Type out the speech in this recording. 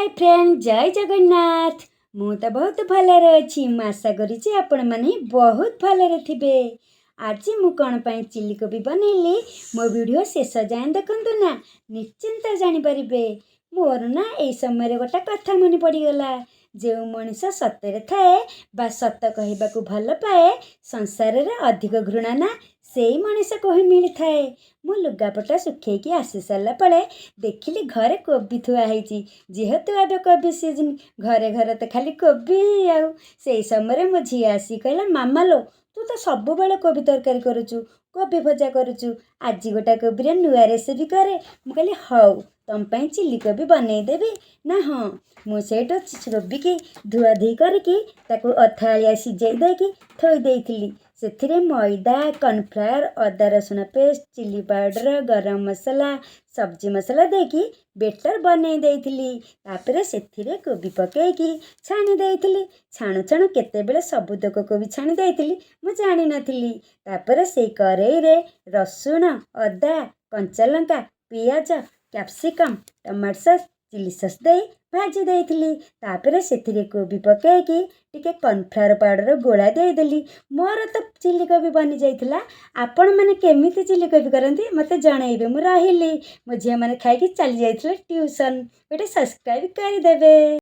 Hi friend जय जगन्नाथ। मु तो बहुत भलरे अच्छी आशा करी आपण माने बहुत भलरे थिबे। आज मु कौन पाई चिल्ली कोबी बनैली मो वीडियो शेष जाए देखंतु ना निश्चिंत जानी परिबे। मोर ना ए समय गोटा कथा मन पड़ीगला जो मनीष सत्य थाए बा सत कहवाकू भल पाए संसार रे अधिक घृणा ना से मनीष को ही मिली थाए। मु लुगापटा सुखेकी आसी सारा पड़े देखिली घरे कोबी थुआ है जेहेतु आबे कोबी सीजन घरे घरे तो खाली कोबी आउ से समय मो झी आसी कहला मामा लो तू तो सब बेले कोबी तरकारी करुचु कोबी भजा करुचु आज गोटा कोबी नुआ रेसिपी करे। मु कहली हौ तुम चिल्ली कोबी बनईदेवी ना हाँ मुझे कोबी की धुआ धुई करके अथालिया सिझाई देकी थोई देइथिली। से मैदा कॉर्नफ्लावर अदा रसुण पेस्ट चिल्ली पाउडर गरम मसला सब्जी मसला देकी बेटर बनई देइथिली। तापरे सेथिरे कोबी पकेकी छाणी देइथिली। छाणु छाणु केतेबेले सबुतक कोबी छाणी देइथिली मु जानि नथिली। तापरे से करेई रे रसुण अदा कंचा लंका पियाज capsicum tomato sauce chilli sauce दे भाजी देइथिली। तापरे सेथिरे कोबी पकेकी टिके कॉर्नफ्लावर पाउडर गोला देदेली। मोर तो चिल्ली कोबी बनी जाइथिला। आपण माने केमिति चिल्ली कोबी करंती मते जणाइबे। मु रहिली मो झिया माने खाइकी चली जाइथिले ट्यूशन। गोटे सब्सक्राइब कर देबे।